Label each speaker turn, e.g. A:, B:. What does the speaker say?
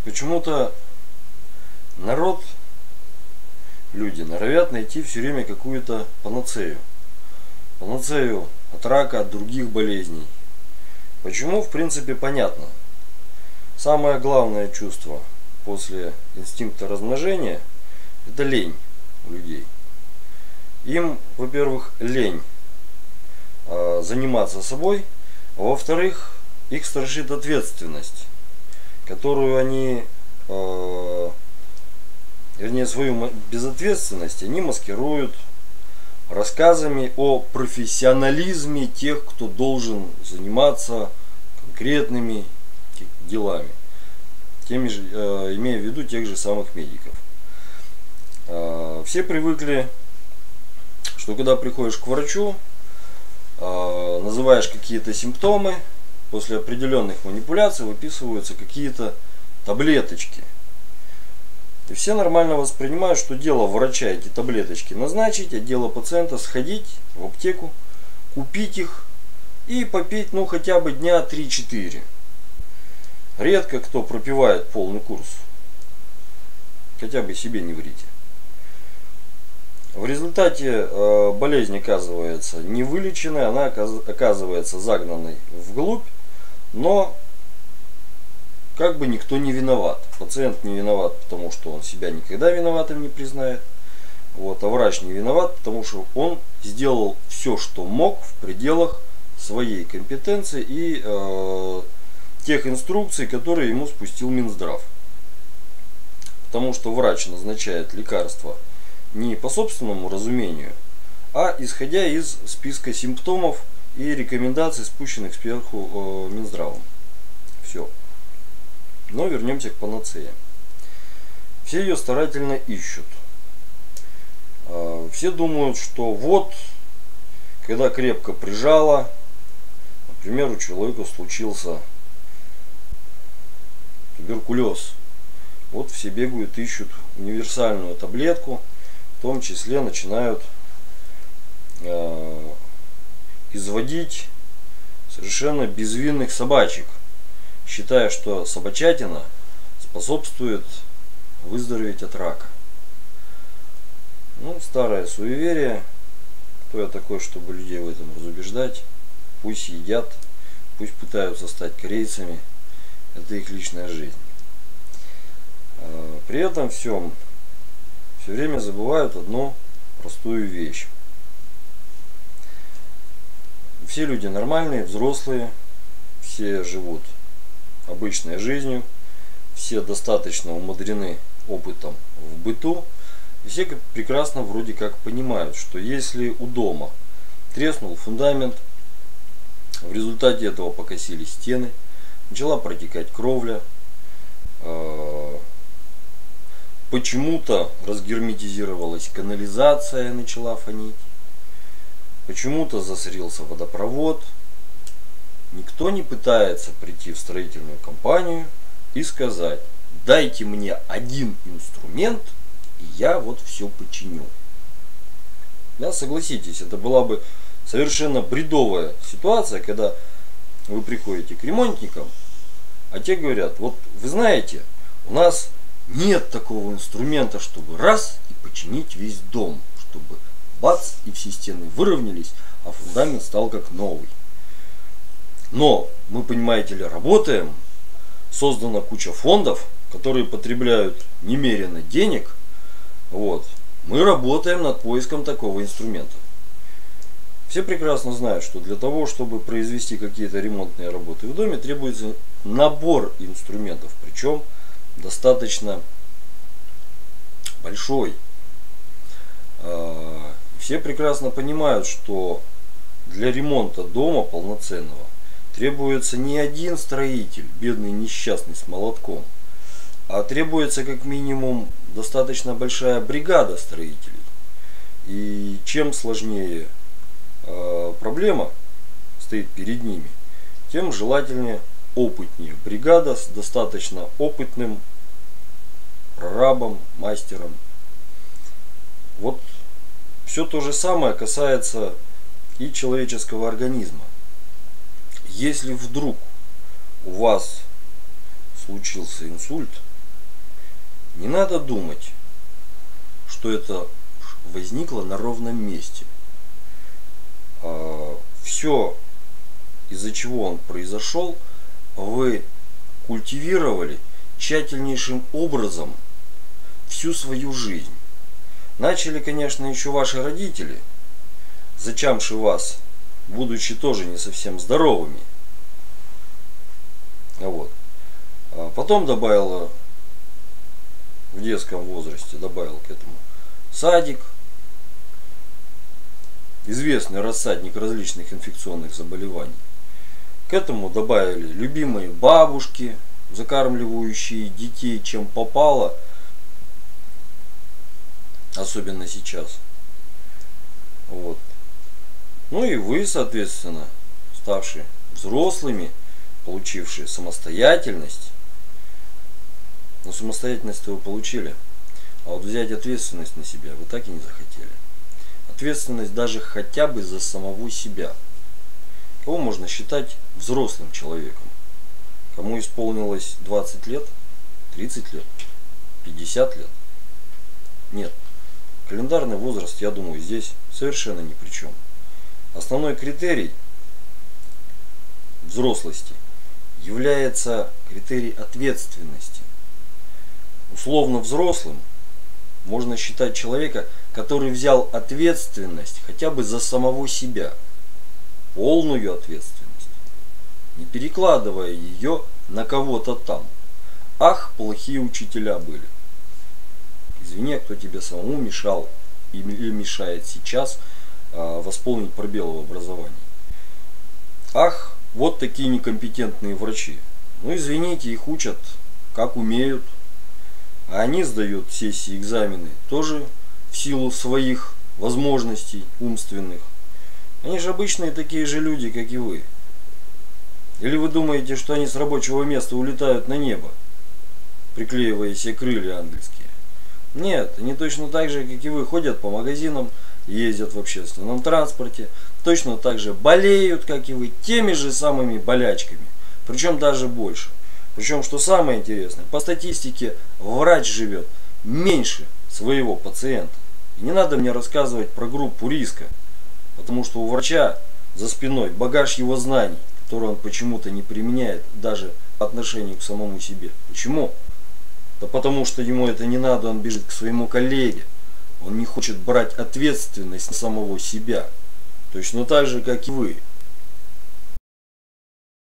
A: Почему-то народ, люди норовят найти все время какую-то панацею. Панацею от рака, от других болезней. Почему, в принципе, понятно. Самое главное чувство после инстинкта размножения – это лень у людей. Им, во-первых, лень заниматься собой, а во-вторых, их страшит ответственность, которую они, вернее, свою безответственность они маскируют рассказами о профессионализме тех, кто должен заниматься конкретными делами, теми же, имея в виду тех же самых медиков. Все привыкли, что когда приходишь к врачу, называешь какие-то симптомы, после определенных манипуляций выписываются какие-то таблеточки. И все нормально воспринимают, что дело врача эти таблеточки назначить, а дело пациента сходить в аптеку, купить их и попить, ну, хотя бы дня 3-4. Редко кто пропивает полный курс. Хотя бы себе не врите. В результате болезнь оказывается не вылеченной, она оказывается загнанной вглубь, но как бы никто не виноват. Пациент не виноват, потому что он себя никогда виноватым не признает. Вот, а врач не виноват, потому что он сделал все, что мог в пределах своей компетенции и тех инструкций, которые ему спустил Минздрав. Потому что врач назначает лекарства не по собственному разумению, а исходя из списка симптомов и рекомендаций, спущенных сверху Минздравом. Все. Но вернемся к панацее. Все ее старательно ищут. Все думают, что вот, когда крепко прижало, например, у человека случился туберкулез, вот все бегают, ищут универсальную таблетку, в том числе начинают изводить совершенно безвинных собачек, считая, что собачатина способствует выздороветь от рака. Ну, старое суеверие. Кто я такой, чтобы людей в этом разубеждать? Пусть едят, пусть пытаются стать корейцами. Это их личная жизнь. При этом все время забывают одну простую вещь. Все люди нормальные, взрослые, все живут обычной жизнью, все достаточно умудрены опытом в быту, и все прекрасно вроде как понимают, что если у дома треснул фундамент, в результате этого покосились стены, начала протекать кровля, почему-то разгерметизировалась канализация, начала фонить, почему-то засорился водопровод. Никто не пытается прийти в строительную компанию и сказать: дайте мне один инструмент, и я вот все починю. Да, согласитесь, это была бы совершенно бредовая ситуация, когда вы приходите к ремонтникам, а те говорят: вот вы знаете, у нас нет такого инструмента, чтобы раз и починить весь дом, чтобы бац и все стены выровнялись, а фундамент стал как новый. Но мы, понимаете ли, работаем, создана куча фондов, которые потребляют немерено денег. Вот. Мы работаем над поиском такого инструмента. Все прекрасно знают, что для того, чтобы произвести какие-то ремонтные работы в доме, требуется набор инструментов, причем достаточно большой. Все прекрасно понимают, что для ремонта дома полноценного требуется не один строитель, бедный несчастный с молотком, а требуется как минимум достаточно большая бригада строителей. И чем сложнее проблема стоит перед ними, тем желательнее опытнее бригада с достаточно опытным прорабом, мастером. Вот все то же самое касается и человеческого организма. Если вдруг у вас случился инсульт, Не надо думать, что это возникло на ровном месте. Все, из-за чего он произошел, вы культивировали тщательнейшим образом всю свою жизнь. Начали, конечно, еще ваши родители, зачамши вас, будучи тоже не совсем здоровыми. Вот. А потом добавила в детском возрасте, добавил к этому садик, известный рассадник различных инфекционных заболеваний. К этому добавили любимые бабушки, закармливающие детей чем попало, особенно сейчас. Вот. Ну и вы, соответственно, ставшие взрослыми, получившие самостоятельность. Но самостоятельность вы получили. А вот взять ответственность на себя вы так и не захотели. Ответственность даже хотя бы за самого себя. Кого можно считать взрослым человеком? Кому исполнилось 20 лет, 30 лет, 50 лет? Нет. Календарный возраст, я думаю, здесь совершенно ни при чем. Основной критерий взрослости является критерий ответственности. Условно взрослым можно считать человека, который взял ответственность хотя бы за самого себя. Полную ответственность. Не перекладывая ее на кого-то там. Ах, плохие учителя были. Извини, кто тебе самому мешал или мешает сейчас восполнить пробелы в образовании. Ах, вот такие некомпетентные врачи. Ну извините, их учат как умеют. А они сдают сессии, экзамены тоже в силу своих возможностей умственных. Они же обычные такие же люди, как и вы. Или вы думаете, что они с рабочего места улетают на небо, приклеивая себе крылья ангельские? Нет, они точно так же, как и вы, ходят по магазинам, ездят в общественном транспорте, точно так же болеют, как и вы, теми же самыми болячками, причем даже больше. Причем, что самое интересное, по статистике врач живет меньше своего пациента. И не надо мне рассказывать про группу риска, потому что у врача за спиной багаж его знаний, который он почему-то не применяет даже по отношению к самому себе. Почему? Да потому что ему это не надо, он бежит к своему коллеге. Он не хочет брать ответственность на самого себя. Точно так же, как и вы.